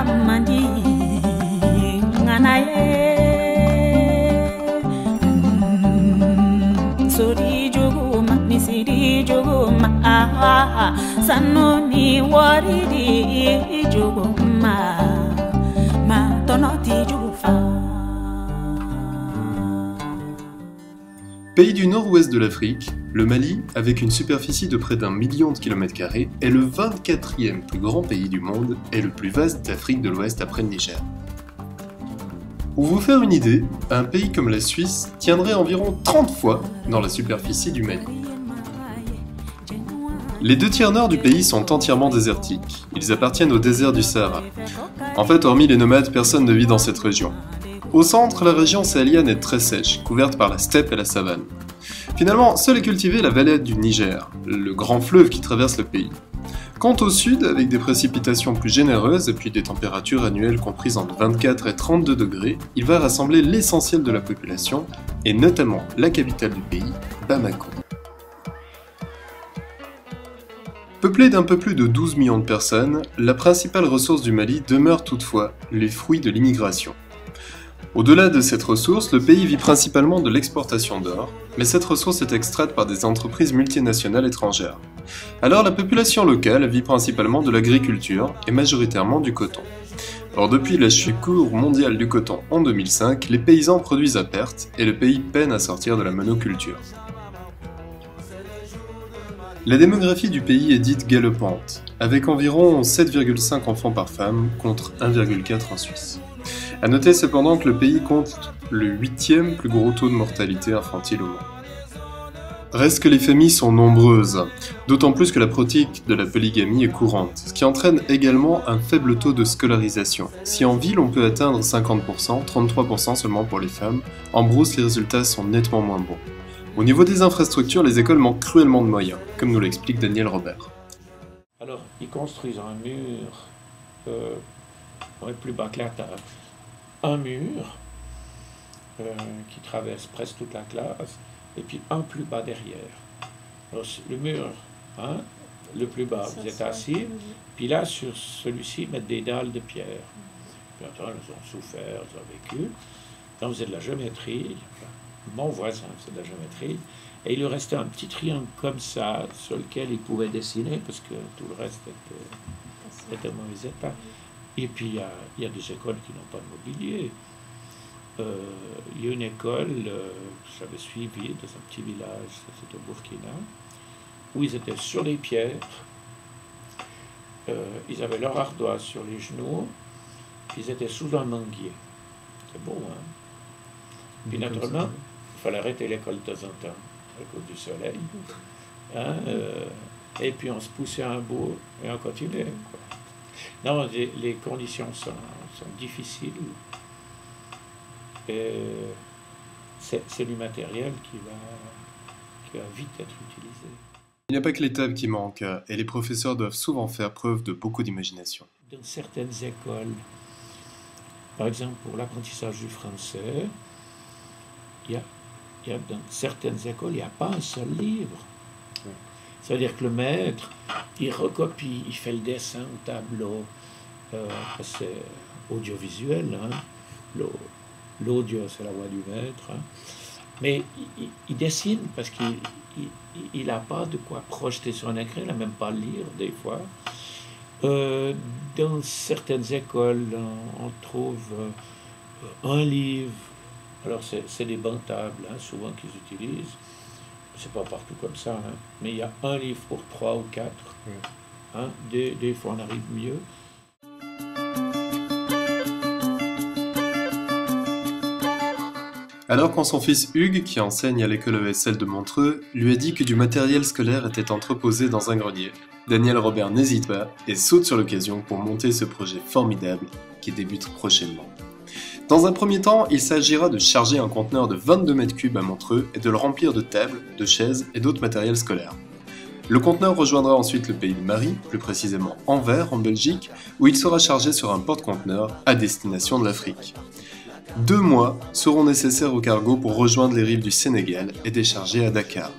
mandi nganaye sori joguma misiri joguma sanoni waridi joguma ma tonoti jufa. Pays du nord-ouest de l'Afrique, le Mali, avec une superficie de près d'1 million de km², est le 24e plus grand pays du monde et le plus vaste d'Afrique de l'Ouest après le Niger. Pour vous faire une idée, un pays comme la Suisse tiendrait environ 30 fois dans la superficie du Mali. Les 2 tiers nord du pays sont entièrement désertiques, ils appartiennent au désert du Sahara. En fait, hormis les nomades, personne ne vit dans cette région. Au centre, la région sahélienne est très sèche, couverte par la steppe et la savane. Finalement, seule est cultivée la vallée du Niger, le grand fleuve qui traverse le pays. Quant au sud, avec des précipitations plus généreuses et puis des températures annuelles comprises entre 24 et 32 degrés, il va rassembler l'essentiel de la population, et notamment la capitale du pays, Bamako. Peuplée d'un peu plus de 12 millions de personnes, la principale ressource du Mali demeure toutefois les fruits de l'immigration. Au-delà de cette ressource, le pays vit principalement de l'exportation d'or, mais cette ressource est extraite par des entreprises multinationales étrangères. Alors la population locale vit principalement de l'agriculture et majoritairement du coton. Or depuis la chute du cours mondial du coton en 2005, les paysans produisent à perte et le pays peine à sortir de la monoculture. La démographie du pays est dite galopante, avec environ 7,5 enfants par femme contre 1,4 en Suisse. A noter cependant que le pays compte le 8e plus gros taux de mortalité infantile au monde. Reste que les familles sont nombreuses, d'autant plus que la pratique de la polygamie est courante, ce qui entraîne également un faible taux de scolarisation. Si en ville on peut atteindre 50%, 33% seulement pour les femmes, en brousse les résultats sont nettement moins bons. Au niveau des infrastructures, les écoles manquent cruellement de moyens, comme nous l'explique Daniel Robert. Alors, ils construisent un mur plus bas que la table. Un mur qui traverse presque toute la classe, et puis un plus bas derrière. Alors, le mur, le plus bas, vous êtes assis, puis là, sur celui-ci, mettre des dalles de pierre. Puis attends, ils ont souffert, ils ont vécu. Là, vous êtes de la géométrie. Mon voisin faisait de la géométrie. Et il lui restait un petit triangle comme ça, sur lequel il pouvait dessiner, parce que tout le reste était mauvais état. Et puis, il y a des écoles qui n'ont pas de mobilier. Il y a une école que j'avais suivie dans un petit village, c'était au Burkina, où ils étaient sur les pierres, ils avaient leur ardoise sur les genoux, ils étaient sous un manguier. C'est beau, hein? Puis naturellement, il fallait arrêter l'école de temps en temps, à cause du soleil. Et puis on se poussait un bout et on continuait, quoi. Non, les conditions sont difficiles. C'est du matériel qui va vite être utilisé. Il n'y a pas que les tables qui manquent, et les professeurs doivent souvent faire preuve de beaucoup d'imagination. Dans certaines écoles, par exemple pour l'apprentissage du français, dans certaines écoles, il n'y a pas un seul livre. C'est-à-dire que le maître, il recopie, il fait le dessin au tableau. C'est audiovisuel, l'audio c'est la voix du maître. Mais il dessine parce qu'il n'a pas de quoi projeter sur un écran, il n'a même pas à lire des fois. Dans certaines écoles, on trouve un livre. Alors c'est des bancs tables, souvent qu'ils utilisent. C'est pas partout comme ça, mais il y a un livre pour 3 ou 4. Des fois on arrive mieux. Alors quand son fils Hugues, qui enseigne à l'école ESL de Montreux, lui a dit que du matériel scolaire était entreposé dans un grenier, Daniel Robert n'hésite pas et saute sur l'occasion pour monter ce projet formidable qui débute prochainement. Dans un premier temps, il s'agira de charger un conteneur de 22 mètres cubes à Montreux et de le remplir de tables, de chaises et d'autres matériels scolaires. Le conteneur rejoindra ensuite le pays de Marie, plus précisément Anvers en Belgique, où il sera chargé sur un porte-conteneur à destination de l'Afrique. 2 mois seront nécessaires au cargo pour rejoindre les rives du Sénégal et décharger à Dakar.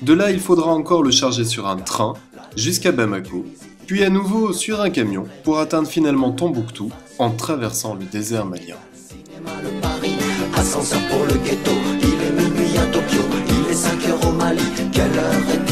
De là, il faudra encore le charger sur un train jusqu'à Bamako, puis à nouveau sur un camion pour atteindre finalement Tombouctou en traversant le désert malien. Le Paris, ascenseur pour le ghetto, il est minuit à Tokyo, il est 5 heures au Mali, quelle heure est